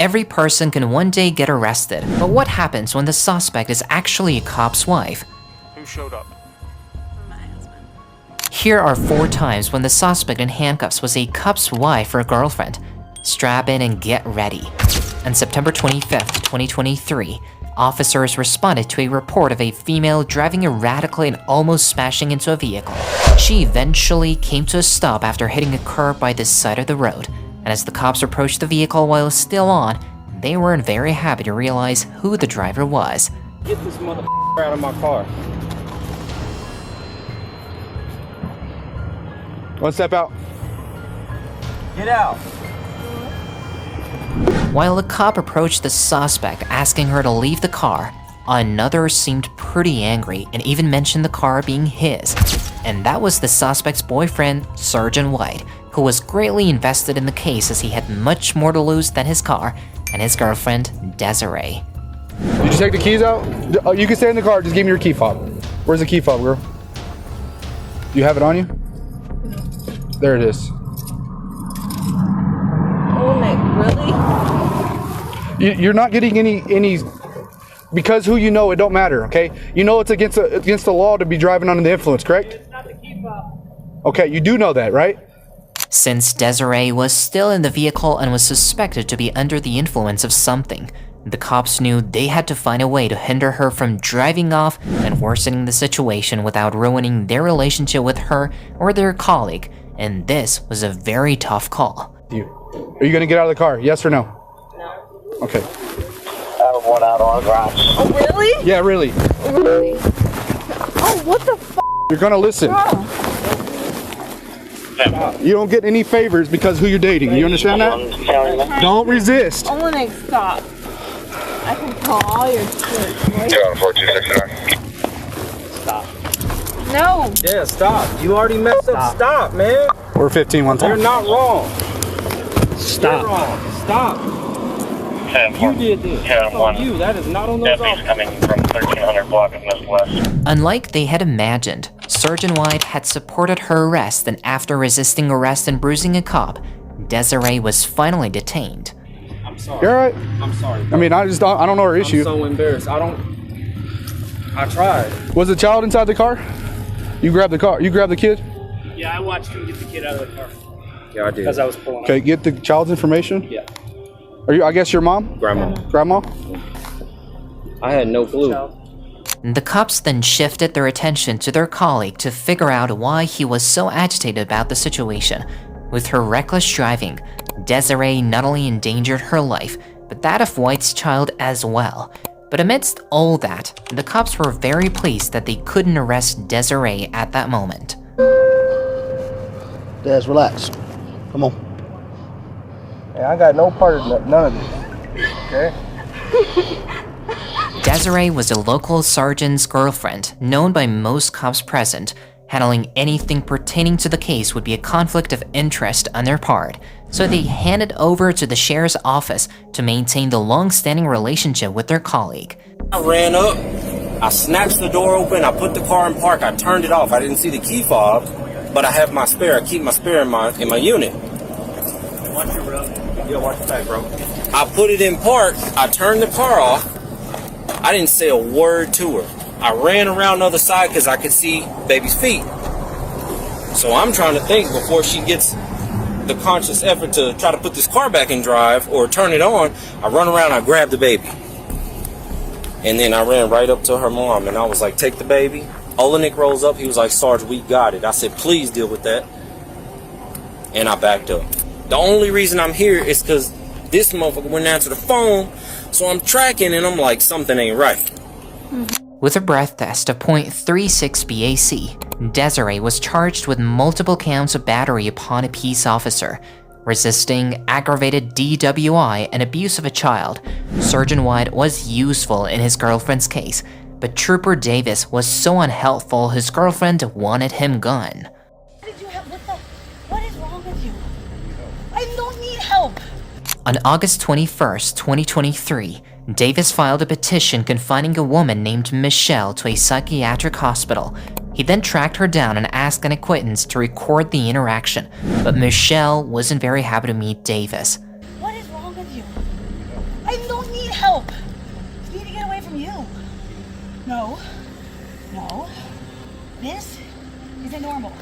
every person can one day get arrested, but what happens when the suspect is actually a cop's wife? Who showed up? My husband. Here are 4 times when the suspect in handcuffs was a cop's wife or girlfriend. Strap in and get ready. On September 25th, 2023, officers responded to a report of a female driving erratically and almost smashing into a vehicle. She eventually came to a stop after hitting a curb by the side of the road, and as the cops approached the vehicle while still on, they weren't very happy to realize who the driver was. Get this motherfucker out of my car. One step out. Get out. While the cop approached the suspect asking her to leave the car, another seemed pretty angry and even mentioned the car being his. And that was the suspect's boyfriend, Sergeant White, who was greatly invested in the case as he had much more to lose than his car and his girlfriend, Desiree. Did you take the keys out? You can stay in the car, just give me your key fob. Where's the key fob, girl? Do you have it on you? There it is. Oh my, really? You're not getting any, because who you know, it don't matter, okay? You know it's against the law to be driving under the influence, correct? It's not the key fob. Okay, you do know that, right? Since Desiree was still in the vehicle and was suspected to be under the influence of something, the cops knew they had to find a way to hinder her from driving off and worsening the situation without ruining their relationship with her or their colleague, and this was a very tough call. Are you gonna get out of the car, yes or no? No. Okay. I have one out on the garage. Oh, really? Yeah, really. Really? Oh, what the f***? You're gonna listen. Oh. You don't get any favors because who you're dating. You understand that? Don't resist. I'm gonna stop. I can call all your shit. You're on 4269. Stop. No. Yeah, stop. You already messed up. Stop, man. We're 15 one You're time. not wrong. Stop. You're wrong. Stop. You did this. That's on you. That is not on those Deputies officers. coming from 1300 block of Miss West. Unlike they had imagined, Sergeant White had supported her arrest, and after resisting arrest and bruising a cop, Desiree was finally detained. I'm sorry. You're all right. I'm sorry. I mean, I don't know her issue. I'm so embarrassed. I tried. Was the child inside the car? You grabbed the car. You grabbed the kid? Yeah, I watched him get the kid out of the car Yeah, I did. as I was pulling Okay, get the child's information. Yeah. Are you? I guess your mom? Grandma. Grandma? I had no clue. The cops then shifted their attention to their colleague to figure out why he was so agitated about the situation. With her reckless driving, Desiree not only endangered her life, but that of White's child as well. But amidst all that, the cops were very pleased that they couldn't arrest Desiree at that moment. Des, relax. Come on. Hey, I got no part of none of this. Okay? Desiree was a local sergeant's girlfriend, known by most cops present. Handling anything pertaining to the case would be a conflict of interest on their part, so they handed over to the sheriff's office to maintain the long-standing relationship with their colleague. I ran up, I snatched the door open, I put the car in park, I turned it off. I didn't see the key fob, but I have my spare. I keep my spare in my unit. Watch your road. Yeah, watch your back, bro. I put it in park, I turned the car off. I didn't say a word to her. I ran around the other side because I could see baby's feet. So I'm trying to think before she gets the conscious effort to try to put this car back in drive or turn it on. I run around, I grab the baby. And then I ran right up to her mom and I was like, take the baby. Olenek rolls up, he was like, Sarge, we got it. I said, please deal with that. And I backed up. The only reason I'm here is because this motherfucker wouldn't answer the phone. So I'm tracking and I'm like, something ain't right. With a breath test of .36 BAC, Desiree was charged with multiple counts of battery upon a peace officer, resisting, aggravated DWI, and abuse of a child. Sergeant White was useful in his girlfriend's case, but Trooper Davis was so unhelpful his girlfriend wanted him gone. What is wrong with you? I don't need help. On August 21st, 2023, Davis filed a petition confining a woman named Michelle to a psychiatric hospital. He then tracked her down and asked an acquaintance to record the interaction, but Michelle wasn't very happy to meet Davis. What is wrong with you? I don't need help. I need to get away from you. No. No. This isn't normal.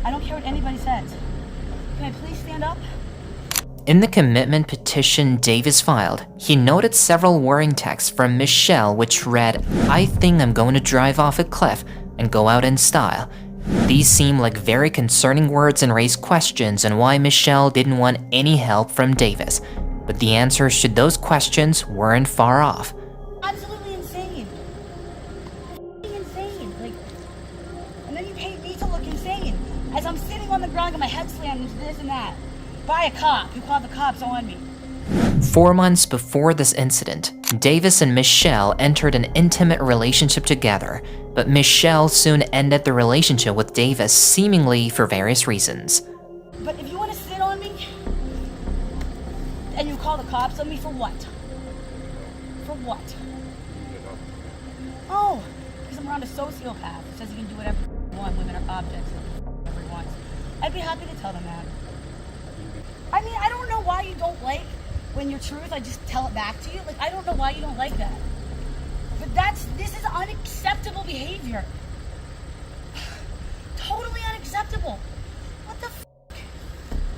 I don't care what anybody says. Can I please stand up? In the commitment petition Davis filed, he noted several worrying texts from Michelle which read, "I think I'm going to drive off a cliff and go out in style." These seem like very concerning words and raise questions on why Michelle didn't want any help from Davis. But the answers to those questions weren't far off. Absolutely insane. Insane. Like, and then you paint me to look insane as I'm sitting on the ground and my head slammed into this and that. By a cop who called the cops on me. 4 months before this incident, Davis and Michelle entered an intimate relationship together, but Michelle soon ended the relationship with Davis seemingly for various reasons. But if you want to sit on me, and you call the cops on me for what? For what? Oh, because I'm around a sociopath who says he can do whatever he wants, women are objects, whatever he wants. I'd be happy to tell them that. I mean, I don't know why you don't like when your truth, I just tell it back to you. Like, I don't know why you don't like that. But this is unacceptable behavior. Totally unacceptable. What the f?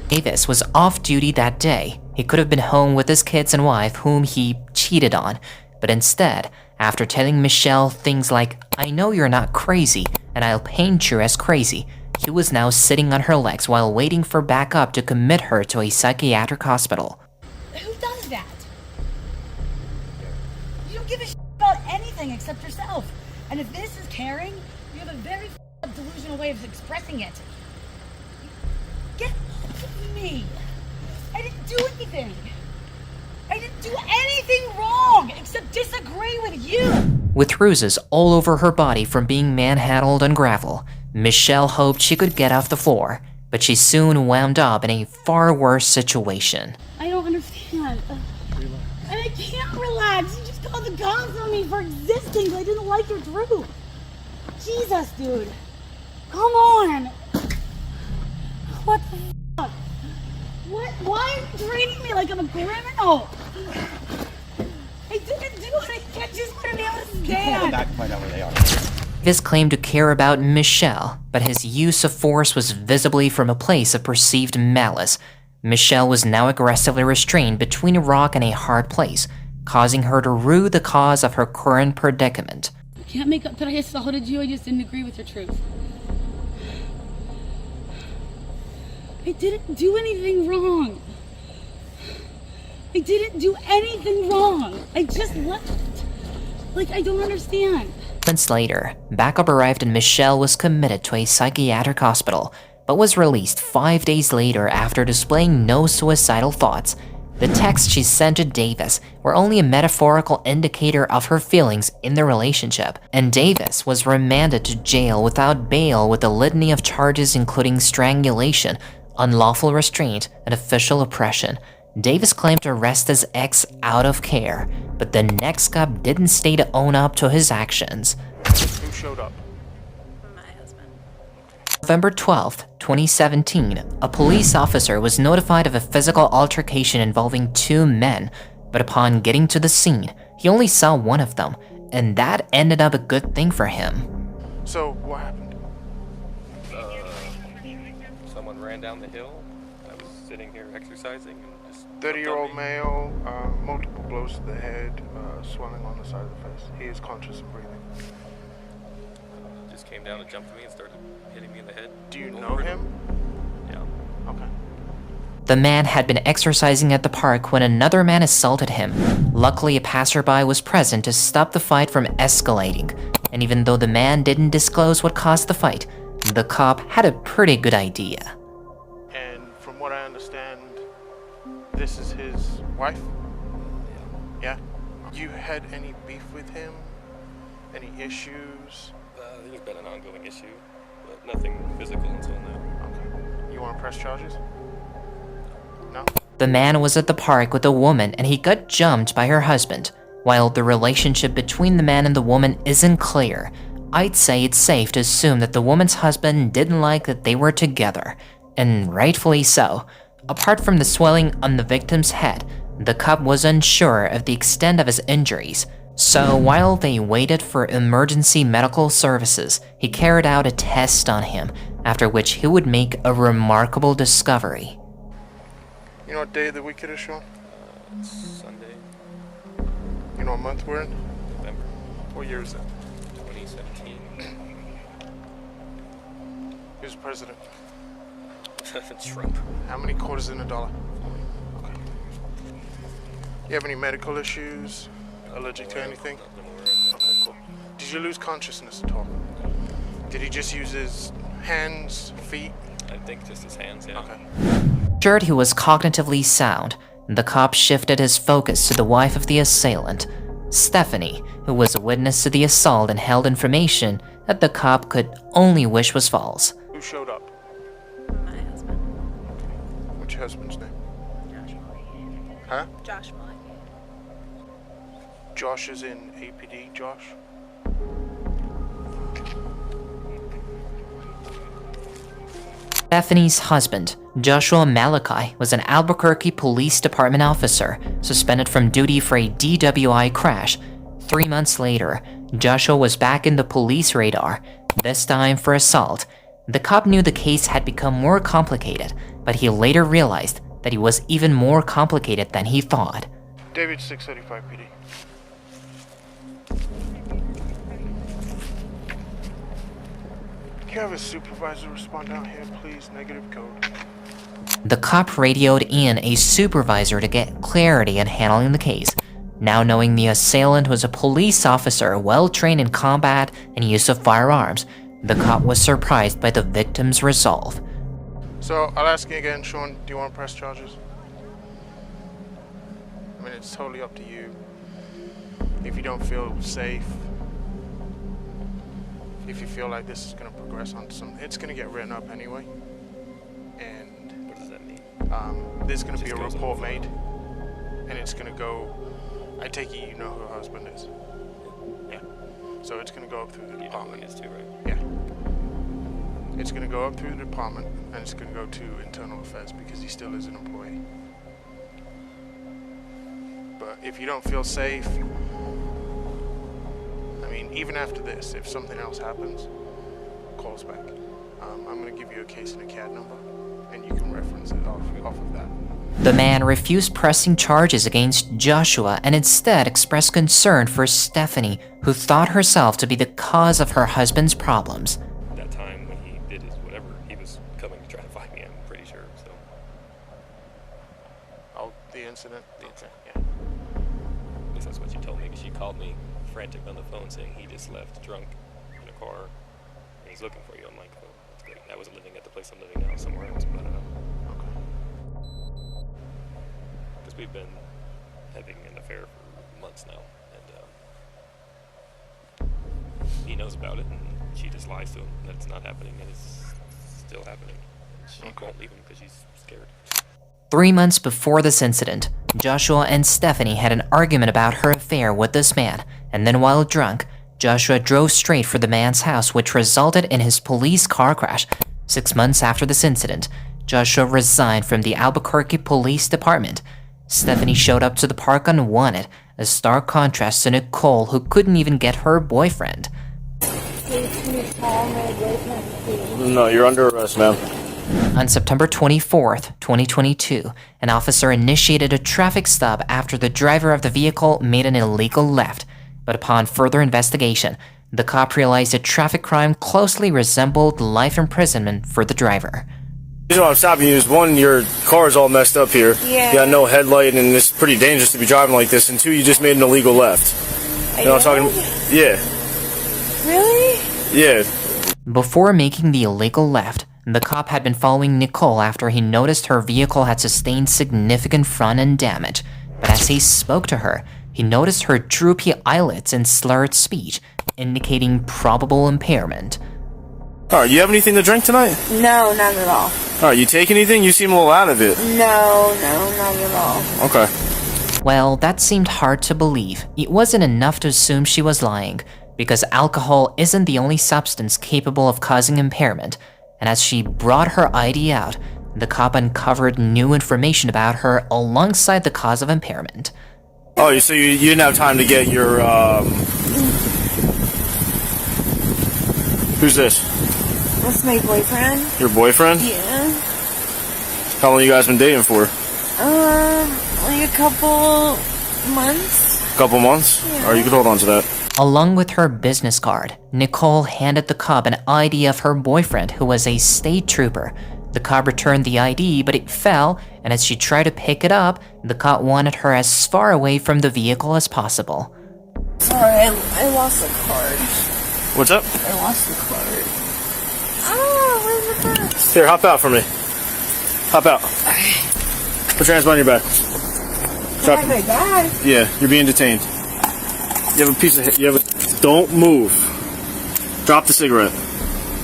Davis was off duty that day. He could have been home with his kids and wife whom he cheated on. But instead, after telling Michelle things like, "I know you're not crazy, and I'll paint you as crazy," he was now sitting on her legs while waiting for backup to commit her to a psychiatric hospital. Who does that? You don't give a shit about anything except yourself. And if this is caring, you have a very delusional way of expressing it. Get off of me. I didn't do anything. I didn't do anything wrong except disagree with you. With bruises all over her body from being manhandled on gravel, Michelle hoped she could get off the floor, but she soon wound up in a far worse situation. I don't understand. And I can't relax. You just called the cops on me for existing. I didn't like your truth. Jesus, dude. Come on. What the fuck? What? Why are you treating me like I'm a criminal? I didn't do anything. I just want to be able to stand. Back and find out where they are. Davis claimed to care about Michelle, but his use of force was visibly from a place of perceived malice. Michelle was now aggressively restrained between a rock and a hard place, causing her to rue the cause of her current predicament. I can't make up that I assaulted you. I just didn't agree with your truth. I didn't do anything wrong. I didn't do anything wrong. I just left. Like, I don't understand. Months later, backup arrived and Michelle was committed to a psychiatric hospital, but was released 5 days later after displaying no suicidal thoughts. The texts she sent to Davis were only a metaphorical indicator of her feelings in the relationship, and Davis was remanded to jail without bail with a litany of charges including strangulation, unlawful restraint, and official oppression. Davis claimed to arrest his ex out of care, but the next cop didn't stay to own up to his actions. Who showed up? My husband. November 12th, 2017, a police officer was notified of a physical altercation involving 2 men, but upon getting to the scene, he only saw one of them, and that ended up a good thing for him. So, what happened? Someone ran down the hill. I was sitting here exercising and just... 30-year-old male, multiple blows to the head, swelling on the side of the face. He is conscious and breathing. Just came down and jumped me and started hitting me in the head. Do you know him? Yeah. Okay. The man had been exercising at the park when another man assaulted him. Luckily, a passerby was present to stop the fight from escalating, and even though the man didn't disclose what caused the fight, the cop had a pretty good idea. And from what I understand, this is his wife? Yeah. You had any beef with him? Any issues? There's been an ongoing issue, but nothing physical until now. Okay. You want to press charges? No? The man was at the park with a woman and he got jumped by her husband. While the relationship between the man and the woman isn't clear, I'd say it's safe to assume that the woman's husband didn't like that they were together, and rightfully so. Apart from the swelling on the victim's head, The cop was unsure of the extent of his injuries, so while they waited for emergency medical services, he carried out a test on him, after which he would make a remarkable discovery. You know what day of the week it is, Sean? It's Sunday, You know what month we're in? November What year is it? 2017. Who's president? Trump. How many quarters in a dollar? Okay. You have any medical issues? Allergic to anything? Okay, cool. Did you lose consciousness at all? Did he just use his hands, feet? I think just his hands, yeah. Okay. Assured he was cognitively sound, the cop shifted his focus to the wife of the assailant, Stephanie, who was a witness to the assault and held information that the cop could only wish was false. Who showed up? My husband, What's your husband's name? Josh Molly. Huh? Josh Molly. Josh is in APD, Josh? Stephanie's husband, Joshua Malachi, was an Albuquerque Police Department officer suspended from duty for a DWI crash. 3 months later, Joshua was back in the police radar, this time for assault. The cop knew the case had become more complicated, but he later realized that he was even more complicated than he thought. David 635 PD. Can you have a supervisor respond out here, please? Negative code. The cop radioed in a supervisor to get clarity in handling the case. Now knowing the assailant was a police officer well-trained in combat and use of firearms, the cop was surprised by the victim's resolve. So, I'll ask you again, Sean, do you want to press charges? I mean, it's totally up to you. If you don't feel safe, if you feel like this is going to progress on it's going to get written up anyway. And What does that mean? there's going to be Just a goes on report the made. And it's going to go, I take it you know who her husband is. Yeah. So it's going to go up through the You know who department. he is too, right? Yeah. It's going to go up through the department, and it's going to go to internal affairs because he still is an employee. But if you don't feel safe, I mean, even after this, if something else happens, call us back. I'm going to give you a case and a CAD number, and you can reference it off of that. The man refused pressing charges against Joshua and instead expressed concern for Stephanie, who thought herself to be the cause of her husband's problems. That time when he did his whatever, he was coming to try to find me, I'm pretty sure, so. Oh, the incident? It's- Okay, yeah. At least that's what she told me, because she called me frantic on the phone saying he just left drunk in a car and he's looking for you. I'm like, oh, that's great. I wasn't living at the place I'm living now, somewhere else, but because we've been having an affair for months now, and he knows about it, and she just lies to him that it's not happening, and it's still happening. And she won't leave him because she's scared. 3 months before this incident, Joshua and Stephanie had an argument about her affair with this man, and then while drunk, Joshua drove straight for the man's house, which resulted in his police car crash. 6 months after this incident, Joshua resigned from the Albuquerque Police Department. Stephanie showed up to the park unwanted, a stark contrast to Nicole, who couldn't even get her boyfriend. No, you're under arrest, ma'am. On September 24th, 2022, an officer initiated a traffic stop after the driver of the vehicle made an illegal left. But upon further investigation, the cop realized the traffic crime closely resembled life imprisonment for the driver. The reason why I'm stopping you is, one, your car is all messed up here. Yeah. You got no headlight, and it's pretty dangerous to be driving like this. And two, you just made an illegal left. You know what I'm talking? Yeah. Really? Yeah. Before making the illegal left, the cop had been following Nicole after he noticed her vehicle had sustained significant front-end damage. But as he spoke to her, he noticed her droopy eyelids and slurred speech, indicating probable impairment. Alright, you have anything to drink tonight? No, not at all. Alright, you take anything? You seem a little out of it. No, not at all. Okay. Well, that seemed hard to believe. It wasn't enough to assume she was lying, because alcohol isn't the only substance capable of causing impairment. And as she brought her ID out, The cop uncovered new information about her alongside the cause of impairment. Oh, so you didn't have time to get your, Who's this? That's my boyfriend. Your boyfriend? Yeah. How long you guys been dating for? Like a couple months. Couple months? Yeah. Or you could hold on to that. Along with her business card, Nicole handed the cop an ID of her boyfriend, who was a state trooper. The cop returned the ID, but it fell, and as she tried to pick it up, the cop wanted her as far away from the vehicle as possible. Sorry, I lost the card. What's up? I lost the card. Oh, where's the purse? Here, hop out for me. Hop out. Put your hands behind your back. Drop my bag. Yeah, you're being detained. You have a piece of... Don't move. Drop the cigarette.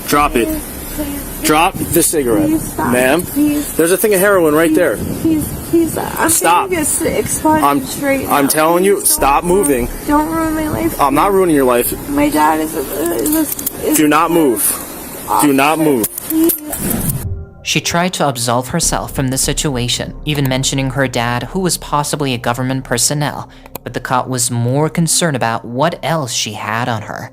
Drop it. Please, Drop the cigarette. please stop. Ma'am, Please. there's a thing of heroin right there. Please, I'm Stop. getting a expungement straight now. I'm telling you, Please stop moving. Don't ruin my life. I'm not ruining your life. My dad is Do not move. Do not move. She tried to absolve herself from the situation, even mentioning her dad, who was possibly a government personnel, but the cop was more concerned about what else she had on her.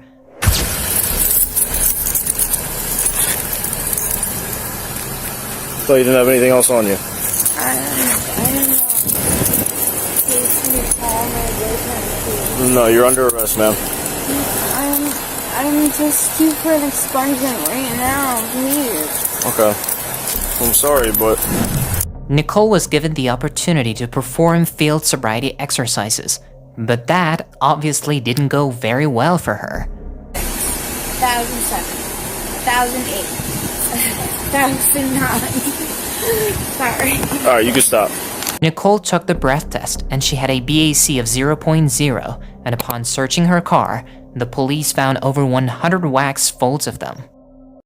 So you didn't have anything else on you? I don't know. Please, can you call my boyfriend, please? No, you're under arrest, ma'am. I'm just due for an expungement right now, please. Okay. I'm sorry, but... Nicole was given the opportunity to perform field sobriety exercises, but that obviously didn't go very well for her. 1,007, 1,008, 1,009. Sorry. Alright, you can stop. Nicole took the breath test and she had a BAC of 0.0, and upon searching her car, the police found over 100 wax folds of them.